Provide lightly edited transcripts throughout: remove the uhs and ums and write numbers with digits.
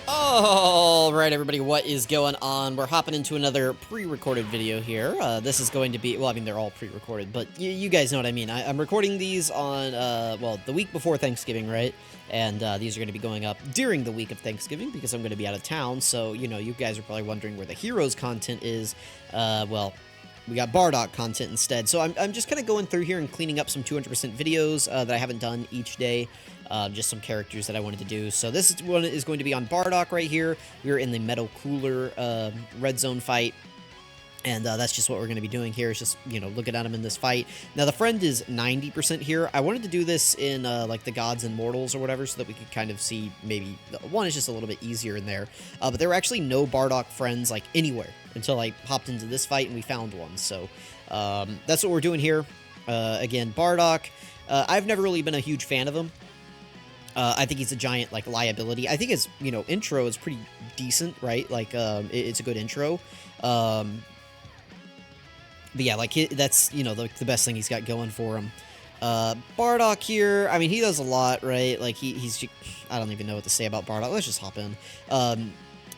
Alright everybody, what is going on? We're hopping into another pre-recorded video here. This is going to be, well, I mean, they're all pre-recorded, but you guys know what I mean. I'm recording these on, well, the week before Thanksgiving, right? And these are going to be going up during the week of Thanksgiving because I'm going to be out of town, so, you know, you guys are probably wondering where the Heroes content is. Well, we got BARDOCK content instead. So I'm just kind of going through here and cleaning up some 200% videos that I haven't done each day. Just some characters that I wanted to do. So this one is going to be on BARDOCK right here. We're in the Metal Cooler red zone fight. And that's just what we're going to be doing here, is just, you know, looking at him in this fight. Now, the friend is 90% here. I wanted to do this in, like, the Gods and Mortals or whatever, so that we could kind of see maybe, one is just a little bit easier in there. But there were actually no BARDOCK friends, like, anywhere until I hopped into this fight and we found one. So, that's what we're doing here. Again, BARDOCK, I've never really been a huge fan of him. I think he's a giant, like, liability. I think his, you know, intro is pretty decent, right? Like, it's a good intro. But yeah, like, that's, you know, the best thing he's got going for him. BARDOCK here, I mean, he does a lot, right? Like, he's, I don't even know what to say about BARDOCK. Let's just hop in.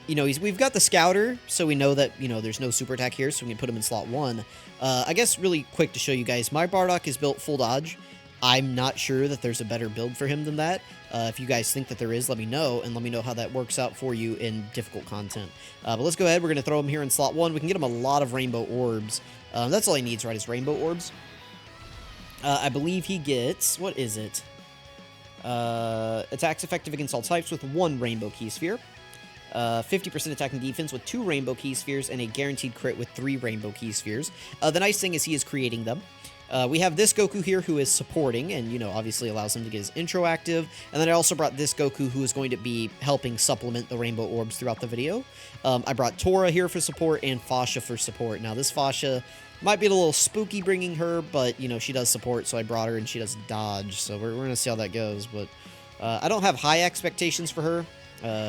You know, we've got the Scouter, so we know that, you know, there's no super attack here, so we can put him in slot 1. I guess really quick to show you guys, my BARDOCK is built full dodge. I'm not sure that there's a better build for him than that. If you guys think that there is, let me know, and let me know how that works out for you in difficult content. But let's go ahead. We're going to throw him here in slot 1. We can get him a lot of rainbow orbs. That's all he needs, right, is rainbow orbs. I believe he gets, what is it? Attacks effective against all types with 1 rainbow key sphere. 50% attack and defense with 2 rainbow key spheres, and a guaranteed crit with 3 rainbow key spheres. The nice thing is he is creating them. We have this Goku here who is supporting and, you know, obviously allows him to get his intro active. And then I also brought this Goku who is going to be helping supplement the rainbow orbs throughout the video. I brought Tora here for support and Fasha for support. Now, this Fasha might be a little spooky bringing her, but, you know, she does support, so I brought her and she does dodge. So we're going to see how that goes. But I don't have high expectations for her.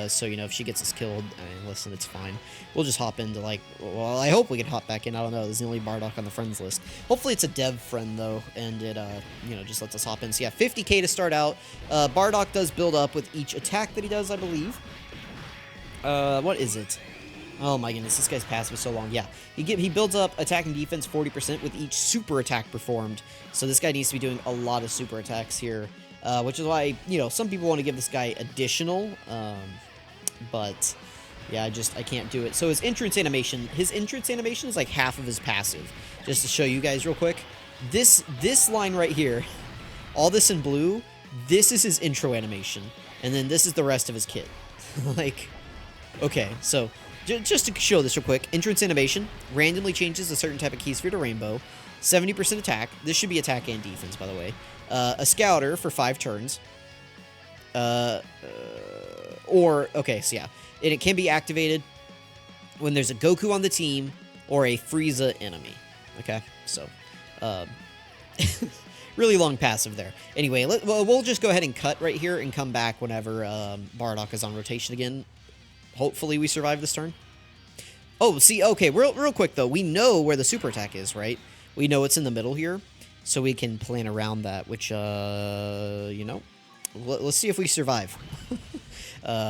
So, you know, if she gets us killed, I mean, listen, it's fine. We'll just hop into, like, well, I hope we can hop back in. I don't know. This is the only BARDOCK on the friends list. Hopefully it's a dev friend, though, and it, you know, just lets us hop in. So, yeah, 50k to start out. BARDOCK does build up with each attack that he does, I believe. What is it? Oh, my goodness. This guy's passive is so long. Yeah, he builds up attack and defense 40% with each super attack performed. So, this guy needs to be doing a lot of super attacks here. Which is why, you know, some people want to give this guy additional, but, yeah, I can't do it. So his entrance animation is like half of his passive. Just to show you guys real quick, this line right here, all this in blue, this is his intro animation, and then this is the rest of his kit. Like, okay, so, just to show this real quick, entrance animation randomly changes a certain type of key sphere to rainbow, 70% attack, this should be attack and defense, by the way. A Scouter for 5 turns. Okay, so yeah. And it can be activated when there's a Goku on the team or a Frieza enemy. Okay, so, really long passive there. Anyway, we'll just go ahead and cut right here and come back whenever BARDOCK is on rotation again. Hopefully we survive this turn. Oh, see, okay, real quick, though. We know where the super attack is, right? We know it's in the middle here. So we can plan around that, which, you know, let's see if we survive.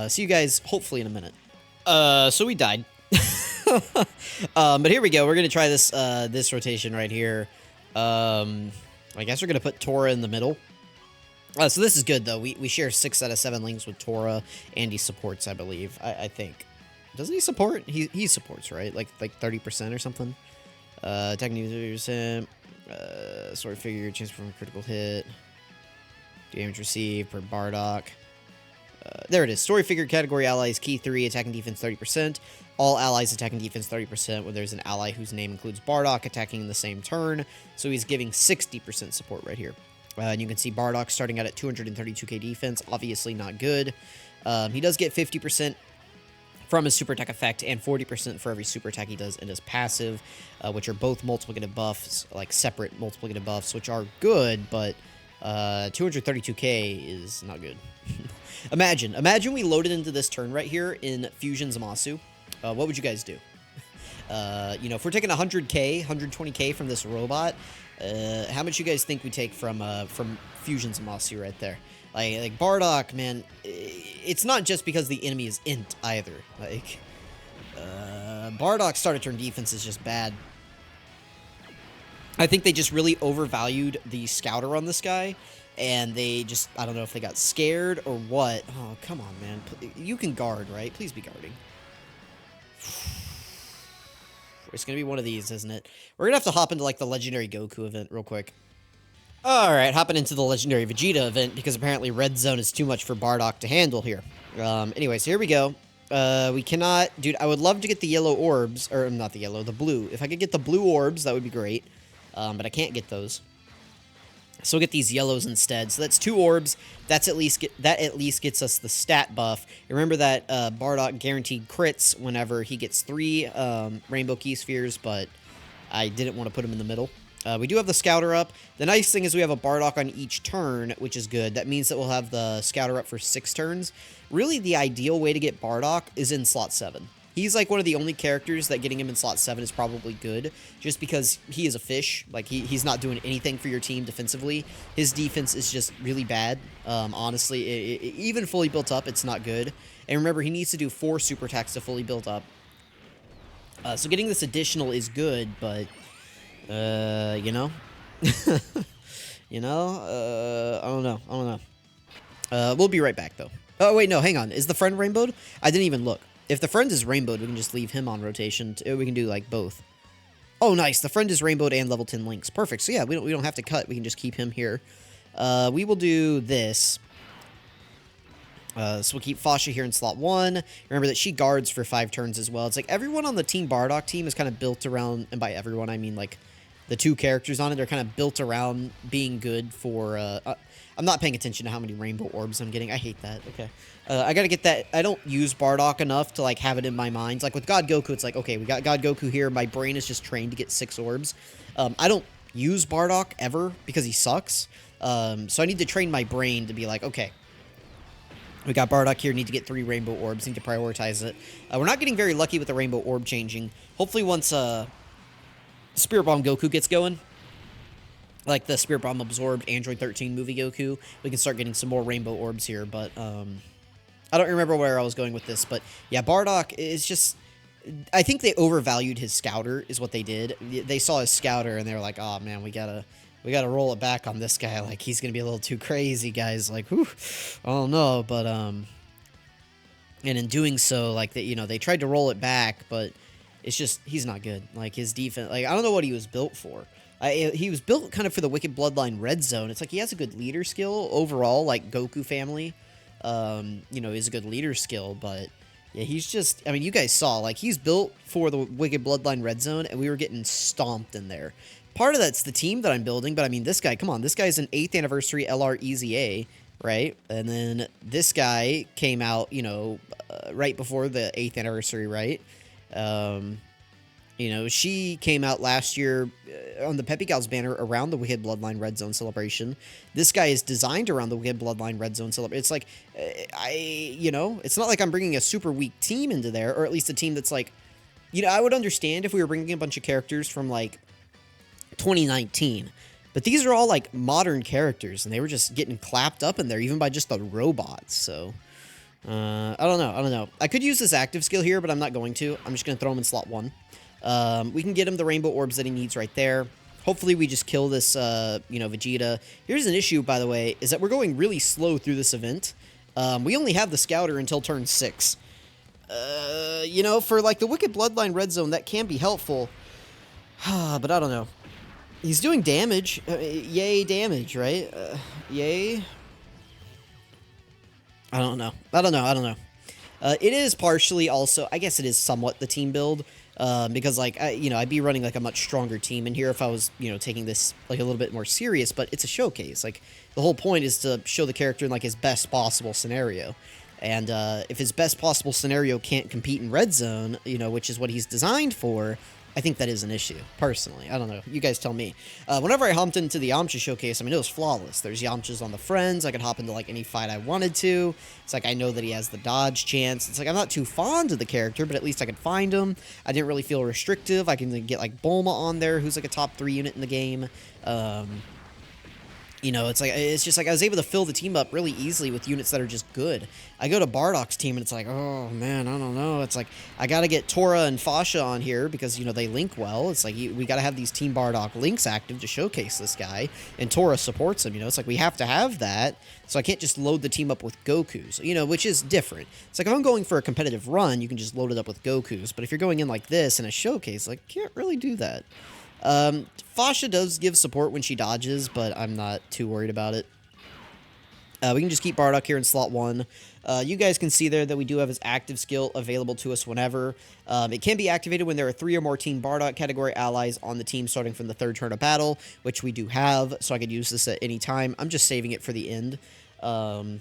See you guys, hopefully, in a minute. So we died. But here we go. We're going to try this rotation right here. I guess we're going to put Tora in the middle. So this is good, though. We share 6 out of 7 links with Tora, and he supports, I believe. I think. Doesn't he support? He supports, right? Like 30% or something? Technically, 30%. Sword figure, chance from a critical hit. Damage received per BARDOCK. There it is. Story figure category allies, key 3, attack and defense 30%. All allies attack and defense 30% when there's an ally whose name includes BARDOCK attacking in the same turn. So he's giving 60% support right here. And you can see BARDOCK starting out at 232k defense. Obviously not good. He does get 50% from his super attack effect, and 40% for every super attack he does in his passive, which are both multiplicative buffs, like separate multiplicative buffs, which are good, but 232k is not good. Imagine we loaded into this turn right here in Fusion Zamasu. What would you guys do? You know, if we're taking 100k, 120k from this robot, How much you guys think we take from Fusion's Amasu right there? Like Bardock, man, it's not just because the enemy is int either. Like, Bardock's start of turn defense is just bad. I think they just really overvalued the scouter on this guy, and they just, I don't know if they got scared or what. Oh, come on, man. You can guard, right? Please be guarding. It's going to be one of these, isn't it? We're going to have to hop into, like, the Legendary Goku event real quick. Alright, hopping into the Legendary Vegeta event, because apparently Red Zone is too much for Bardock to handle here. Anyways, here we go. We cannot... Dude, I would love to get the yellow orbs, or not the yellow, the blue. If I could get the blue orbs, that would be great. But I can't get those. So we'll get these yellows instead. So that's 2 orbs. That at least gets us the stat buff. Remember that Bardock guaranteed crits whenever he gets 3 Rainbow Key Spheres, but I didn't want to put him in the middle. We do have the Scouter up. The nice thing is we have a Bardock on each turn, which is good. That means that we'll have the Scouter up for 6 turns. Really, the ideal way to get Bardock is in slot 7. He's like one of the only characters that getting him in slot 7 is probably good, just because he is a fish. Like, he's not doing anything for your team defensively. His defense is just really bad. Honestly, even fully built up, it's not good. And remember, he needs to do 4 super attacks to fully build up. So getting this additional is good, but, you know? You know? I don't know. We'll be right back, though. Oh, wait, no, hang on. Is the friend rainbowed? I didn't even look. If the friend is rainbowed, we can just leave him on rotation. We can do, like, both. Oh, nice. The friend is rainbowed and level 10 links. Perfect. So, yeah, we don't have to cut. We can just keep him here. We will do this. So we'll keep Fasha here in slot 1. Remember that she guards for 5 turns as well. It's like everyone on the Team Bardock team is kind of built around, and by everyone, I mean, like, the 2 characters on it, they're kind of built around being good for... I'm not paying attention to how many rainbow orbs I'm getting. I hate that. Okay. I gotta get that. I don't use Bardock enough to, like, have it in my mind. Like, with God Goku, it's like, okay, we got God Goku here. My brain is just trained to get 6 orbs. I don't use Bardock ever because he sucks. So I need to train my brain to be like, okay, we got Bardock here, need to get 3 rainbow orbs, need to prioritize it. We're not getting very lucky with the rainbow orb changing. Hopefully once Spirit Bomb Goku gets going, like the Spirit Bomb absorbed Android 13 movie Goku, we can start getting some more rainbow orbs here, but I don't remember where I was going with this, but yeah, Bardock is just... I think they overvalued his scouter, is what they did. They saw his scouter, and they were like, oh, man, we gotta roll it back on this guy. Like, he's gonna be a little too crazy, guys. Like, whew, I don't know, but, and in doing so, like, they tried to roll it back, but it's just, he's not good. Like, his defense, like, I don't know what he was built for. He was built kind of for the Wicked Bloodline Red Zone. It's like he has a good leader skill overall, like Goku family, is a good leader skill, but yeah, he's just, I mean, you guys saw, like, he's built for the Wicked Bloodline Red Zone, and we were getting stomped in there. Part of that's the team that I'm building, but I mean, this guy, come on, this guy's an 8th anniversary LR EZA, right? And then this guy came out, right before the 8th anniversary, right? She came out last year on the Peppy Gals banner around the Wicked Bloodline Red Zone celebration. This guy is designed around the Wicked Bloodline Red Zone celebration. It's like, it's not like I'm bringing a super weak team into there, or at least a team that's like, I would understand if we were bringing a bunch of characters from, like, 2019. But these are all, like, modern characters, and they were just getting clapped up in there, even by just the robots, so... I don't know. I could use this active skill here, but I'm not going to. I'm just going to throw him in slot 1. We can get him the rainbow orbs that he needs right there. Hopefully we just kill this, Vegeta. Here's an issue, by the way, is that we're going really slow through this event. We only have the Scouter until turn 6. For, like, the Wicked Bloodline Red Zone, that can be helpful. But I don't know. He's doing damage. Yay, damage, right? Yay. I don't know. It is partially also, I guess it is somewhat the team build, because, like, I'd be running, like, a much stronger team in here if I was, taking this, like, a little bit more serious, but it's a showcase. Like, the whole point is to show the character in, like, his best possible scenario. And if his best possible scenario can't compete in Red Zone, which is what he's designed for, I think that is an issue, personally. I don't know. You guys tell me. Whenever I hopped into the Yamcha showcase, I mean, it was flawless. There's Yamchas on the friends. I could hop into, like, any fight I wanted to. It's like, I know that he has the dodge chance. It's like, I'm not too fond of the character, but at least I could find him. I didn't really feel restrictive. I can get, like, Bulma on there, who's, like, a top 3 unit in the game. You know, it's just like I was able to fill the team up really easily with units that are just good. I go to BARDOCK's team and it's like, oh man, I don't know. It's like I got to get Tora and Fasha on here because, you know, they link well. It's like we got to have these Team BARDOCK links active to showcase this guy, and Tora supports him. You know, it's like we have to have that. So I can't just load the team up with Gokus, you know, which is different. It's like if I'm going for a competitive run, you can just load it up with Gokus. But if you're going in like this in a showcase, like, can't really do that. Fasha does give support when she dodges, but I'm not too worried about it. We can just keep BARDOCK here in slot 1. You guys can see there that we do have his active skill available to us whenever. It can be activated when there are 3 or more Team BARDOCK category allies on the team starting from the 3rd turn of battle, which we do have, so I could use this at any time. I'm just saving it for the end. So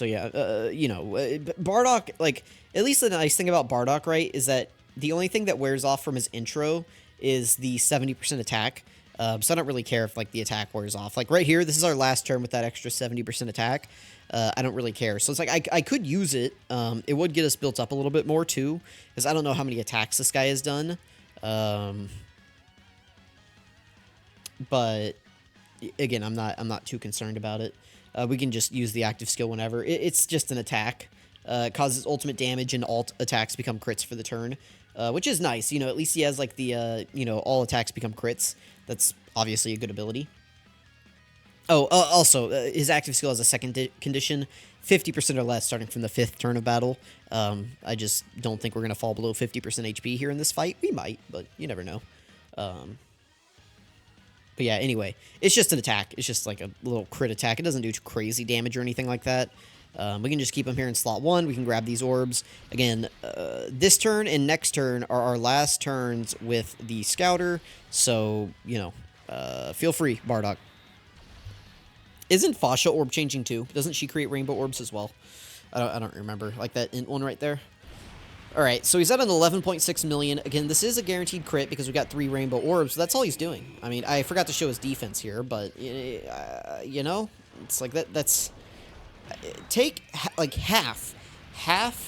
yeah, you know, BARDOCK, like, at least the nice thing about BARDOCK, right, is that the only thing that wears off from his intro is the 70% attack. So I don't really care if, like, the attack wears off. Like, right here, this is our last turn with that extra 70% attack. I don't really care. So it's like, I could use it. It would get us built up a little bit more, too. Because I don't know how many attacks this guy has done. But, again, I'm not too concerned about it. We can just use the active skill whenever. It's just an attack. It causes ultimate damage and alt attacks become crits for the turn. Which is nice, you know, at least he has, like, the, you know, all attacks become crits. That's obviously a good ability. Oh, also, his active skill has a second condition, 50% or less starting from the 5th turn of battle. I just don't think we're going to fall below 50% HP here in this fight. We might, but you never know. But yeah, anyway, it's just an attack. It's just like a little crit attack. It doesn't do crazy damage or anything like that. We can just keep him here in slot 1. We can grab these orbs. Again, this turn and next turn are our last turns with the Scouter. So, you know, feel free, BARDOCK. Isn't Fasha orb changing too? Doesn't she create rainbow orbs as well? I don't remember. Like that int one right there. Alright, so he's at an 11.6 million. Again, this is a guaranteed crit because we got 3 rainbow orbs. So that's all he's doing. I mean, I forgot to show his defense here, but, you know, it's like that's... Take, like, half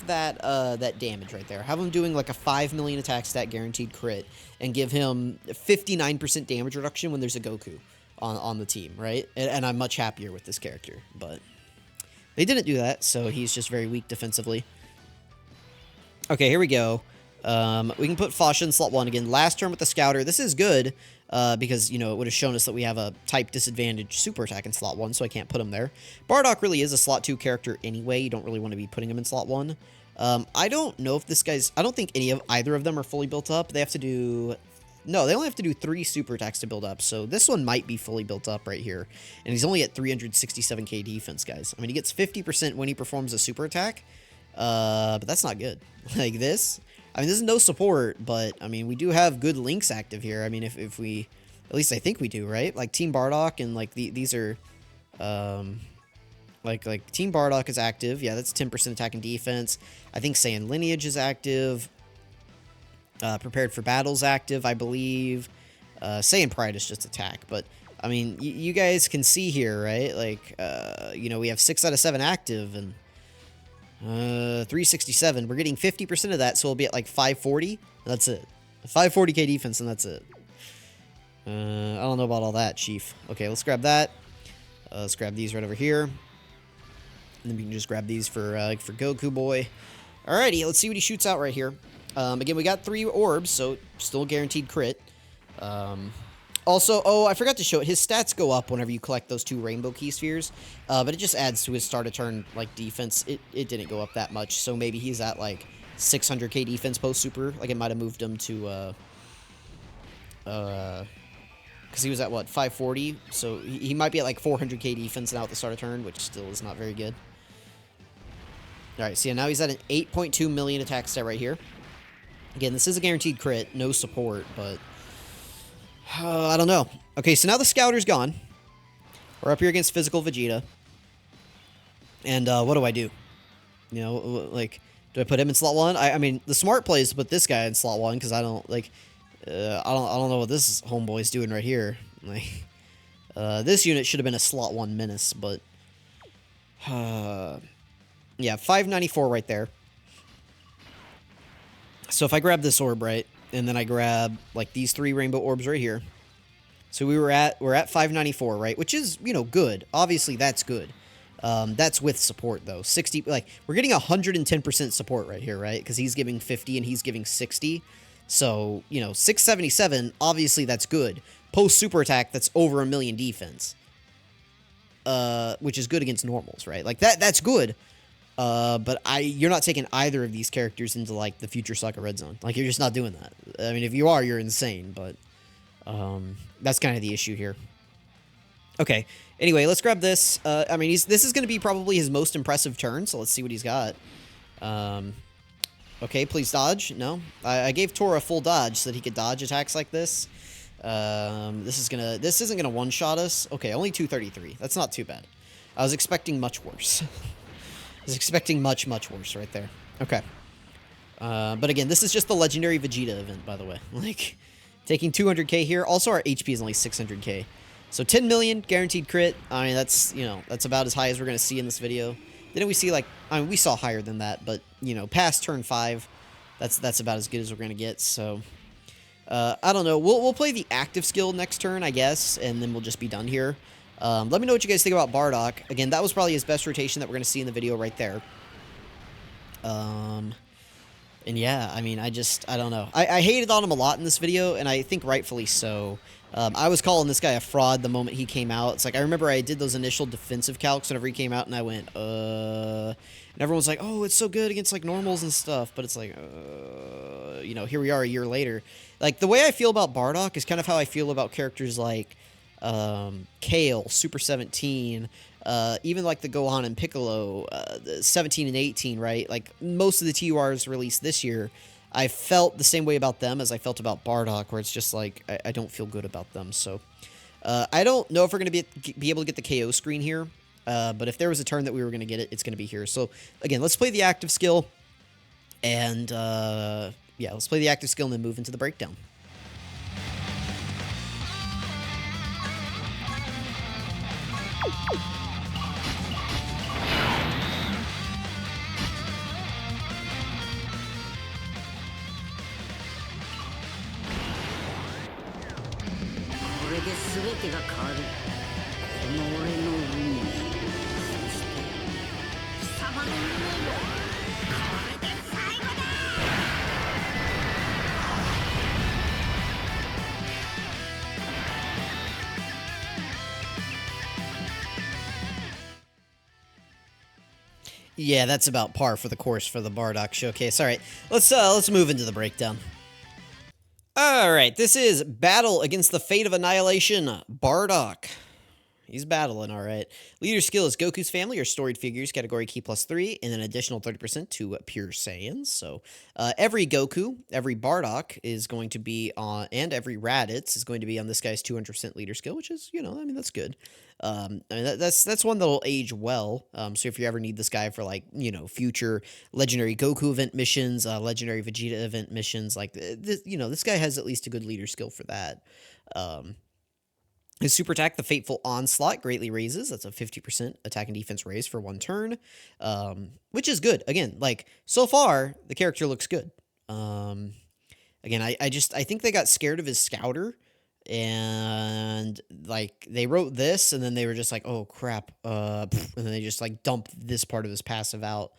that that damage right there. Have him doing, like, a 5 million attack stat guaranteed crit, and give him 59% damage reduction when there's a Goku on the team, right? And I'm much happier with this character, but they didn't do that, so he's just very weak defensively. Okay, here we go. We can put Fasha in slot 1 again. Last turn with the Scouter. This is good because, you know, it would have shown us that we have a type disadvantage super attack in slot 1, so I can't put him there. BARDOCK really is a slot 2 character anyway. You don't really want to be putting him in slot 1. I don't know if this guy's... I don't think either of them are fully built up. They have to do... No, they only have to do 3 super attacks to build up, so this one might be fully built up right here. And he's only at 367k defense, guys. I mean, he gets 50% when he performs a super attack, but that's not good. Like this... I mean, this is no support, but, I mean, we do have good links active here. I mean, if we... At least I think we do, right? Like, Team BARDOCK and, like, these are... Like, Team BARDOCK is active. Yeah, that's 10% attack and defense. I think Saiyan Lineage is active. Prepared for Battle's active, I believe. Saiyan Pride is just attack. But, I mean, you guys can see here, right? Like, you know, we have 6 out of 7 active, and... 367. We're getting 50% of that, so we'll be at like 540. That's it. 540k defense, and that's it. I don't know about all that, Chief. Okay, let's grab that. Let's grab these right over here. And then we can just grab these for Goku Boy. Alrighty, let's see what he shoots out right here. Again, we got 3 orbs, so still guaranteed crit. Also, oh, I forgot to show it. His stats go up whenever you collect those 2 rainbow key spheres, but it just adds to his start of turn, like, defense. It didn't go up that much, so maybe he's at, like, 600k defense post-super. Like, it might have moved him to, because he was at, what, 540? So he might be at, like, 400k defense now at the start of turn, which still is not very good. Alright, so yeah, now he's at an 8.2 million attack stat right here. Again, this is a guaranteed crit, no support, but... I don't know. Okay, so now the Scouter's gone. We're up here against Physical Vegeta. And what do? You know, like, Do I put him in slot 1? I mean, the smart play is to put this guy in slot 1 because I don't like. I don't know what this homeboy's doing right here. Like, this unit should have been a slot 1 menace, but yeah, 594 right there. So if I grab this orb, right, and then I grab like these 3 rainbow orbs right here. So we're at 594, right, which is, you know, good. Obviously that's good. That's with support though. 60, like we're getting 110% support right here, right? Because he's giving 50 and he's giving 60. So, you know, 677, obviously that's good. Post super attack, that's over 1 million defense. Which is good against normals, right? Like that's good. But you're not taking either of these characters into like the future Soccer Red Zone. Like you're just not doing that. I mean, if you are, you're insane, but that's kind of the issue here. Okay. Anyway, let's grab this. I mean, this is going to be probably his most impressive turn, so let's see what he's got. Okay, please dodge. No. I gave Tora a full dodge so that he could dodge attacks like this. This isn't gonna one-shot us. Okay, only 233. That's not too bad. I was expecting much worse. I was expecting much worse right there. Okay. But again, this is just the legendary Vegeta event, by the way. Like, taking 200k here. Also, our HP is only 600k. So 10 million guaranteed crit. I mean, that's, you know, that's about as high as we're gonna see in this video. Didn't we see, like, I mean, we saw higher than that, but, you know, past turn 5, that's about as good as we're gonna get, so I don't know. We'll play the active skill next turn, I guess, and then we'll just be done here. Let me know what you guys think about Bardock. Again, that was probably his best rotation that we're going to see in the video right there. And yeah, I mean, I don't know. I hated on him a lot in this video, and I think rightfully so. I was calling this guy a fraud the moment he came out. It's like, I remember I did those initial defensive calcs whenever he came out, and I went, and everyone's like, oh, it's so good against, like, normals and stuff, but it's like, you know, here we are a year later. Like, the way I feel about Bardock is kind of how I feel about characters like Kale, Super 17, even like the Gohan and Piccolo, the 17 and 18, right? Like, most of the TURs released this year, I felt the same way about them as I felt about Bardock, where it's just like, I don't feel good about them. So, I don't know if we're going to be able to get the KO screen here, but if there was a turn that we were going to get it, it's going to be here. So, again, let's play the active skill, and, yeah, let's play the active skill and then move into the breakdown. Yeah, that's about par for the course for the Bardock showcase. All right, let's move into the breakdown. All right, this is Battle Against the Fate of Annihilation, Bardock. He's battling, all right. Leader skill is Goku's family or storied figures, category key +3, and an additional 30% to pure Saiyans. So every Goku, every Bardock is going to be on, and every Raditz is going to be on this guy's 200% leader skill, which is, you know, I mean, that's good. I mean, that's one that'll age well. So if you ever need this guy for, like, you know, future legendary Goku event missions, legendary Vegeta event missions, like, you know, this guy has at least a good leader skill for that. His super attack, the Fateful Onslaught, greatly raises. That's a 50% attack and defense raise for 1 turn, which is good. Again, like, so far, the character looks good. Again, I think they got scared of his Scouter, and, like, they wrote this, and then they were just like, oh, crap, and then they just, like, dumped this part of his passive out.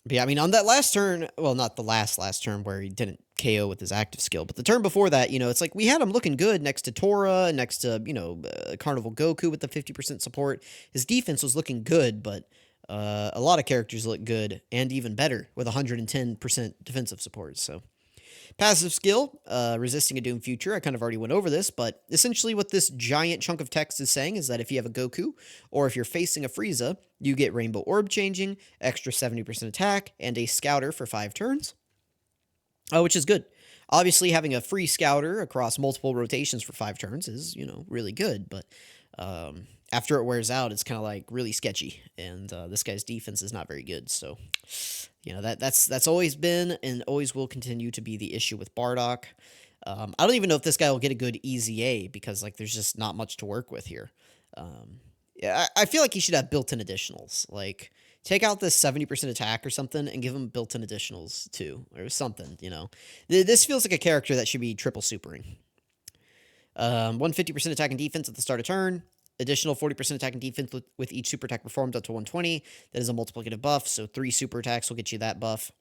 But yeah, I mean, on that last turn, well, not the last turn where he didn't KO with his active skill, but the turn before that, you know, it's like we had him looking good next to Tora, next to, you know, Carnival Goku with the 50% support. His defense was looking good, but a lot of characters look good and even better with 110% defensive support. So, passive skill, resisting a doomed future. I kind of already went over this, but essentially what this giant chunk of text is saying is that if you have a Goku, or if you're facing a Frieza, you get Rainbow Orb changing, extra 70% attack, and a Scouter for 5 turns, which is good. Obviously, having a free Scouter across multiple rotations for 5 turns is, you know, really good, but After it wears out, it's kind of like really sketchy, and this guy's defense is not very good. So, that's always been and always will continue to be the issue with Bardock. I don't even know if this guy will get a good EZA because like there's just not much to work with here. Yeah, I feel like he should have built-in additionals. Like take out this 70% attack or something and give him built-in additionals too, or something. This feels like a character that should be triple supering. 150% attack and defense at the start of turn. Additional 40% attack and defense with each super attack performed up to 120. That is a multiplicative buff, so 3 super attacks will get you that buff.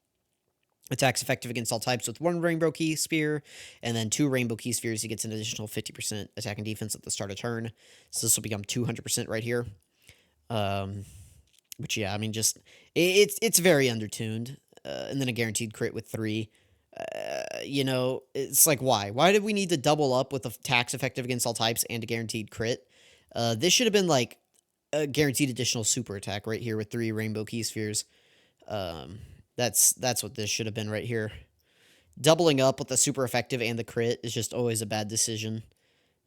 Attacks effective against all types with 1 Rainbow Key Sphere, and then 2 Rainbow Key Spheres, he gets an additional 50% attack and defense at the start of turn. So this will become 200% right here. Which, yeah, I mean, just, it's very undertuned. And then a guaranteed crit with 3. It's like, why? Why did we need to double up with attacks effective against all types and a guaranteed crit? This should have been, like, a guaranteed additional super attack right here with 3 Rainbow Key Spheres. That's what this should have been right here. Doubling up with the super effective and the crit is just always a bad decision.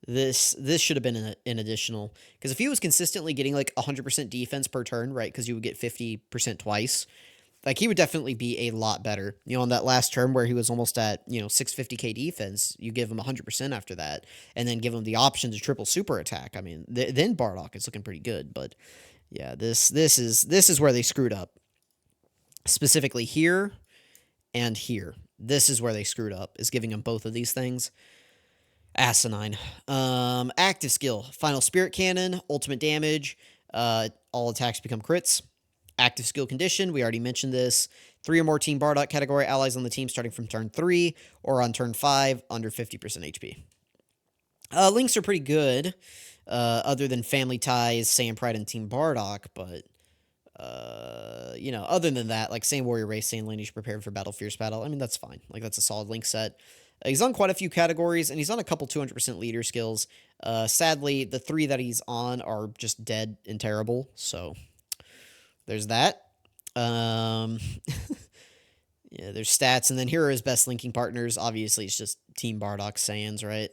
This should have been an additional. Because if he was consistently getting, like, 100% defense per turn, right, because you would get 50% twice, like, he would definitely be a lot better. On that last turn where he was almost at, 650k defense, you give him 100% after that, and then give him the option to triple super attack. I mean, then Bardock is looking pretty good, but yeah, this is where they screwed up. Specifically here and here. This is where they screwed up, is giving him both of these things. Asinine. Active skill. Final Spirit Cannon, ultimate damage, all attacks become crits. Active skill condition, we already mentioned this. 3 or more Team Bardock category allies on the team starting from turn 3 or on turn 5 under 50% HP. Links are pretty good, other than Family Ties, Saiyan Pride, and Team Bardock, but, other than that, like Saiyan Warrior Race, Saiyan Lineage Prepared for Battle, Fierce Battle, I mean, that's fine. Like, that's a solid link set. He's on quite a few categories, and he's on a couple 200% leader skills. Sadly, the 3 that he's on are just dead and terrible, so there's that. Yeah, there's stats, and then here are his best linking partners. Obviously, it's just Team Bardock Saiyans, right?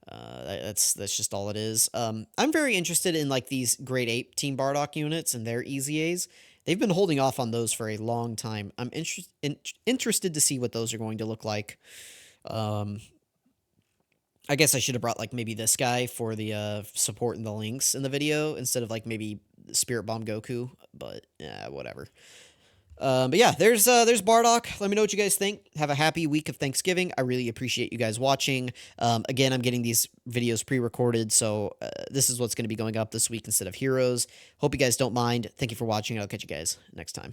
That's just all it is. I'm very interested in like these grade 8 Team Bardock units and their EZAs. They've been holding off on those for a long time. I'm interested to see what those are going to look like. I guess I should have brought like maybe this guy for the support and the links in the video instead of like maybe Spirit Bomb Goku, but yeah, whatever. But yeah, there's Bardock. Let me know what you guys think. Have a happy week of Thanksgiving. I really appreciate you guys watching. Again, I'm getting these videos pre-recorded, so this is what's going to be going up this week instead of Heroes. Hope you guys don't mind. Thank you for watching. I'll catch you guys next time.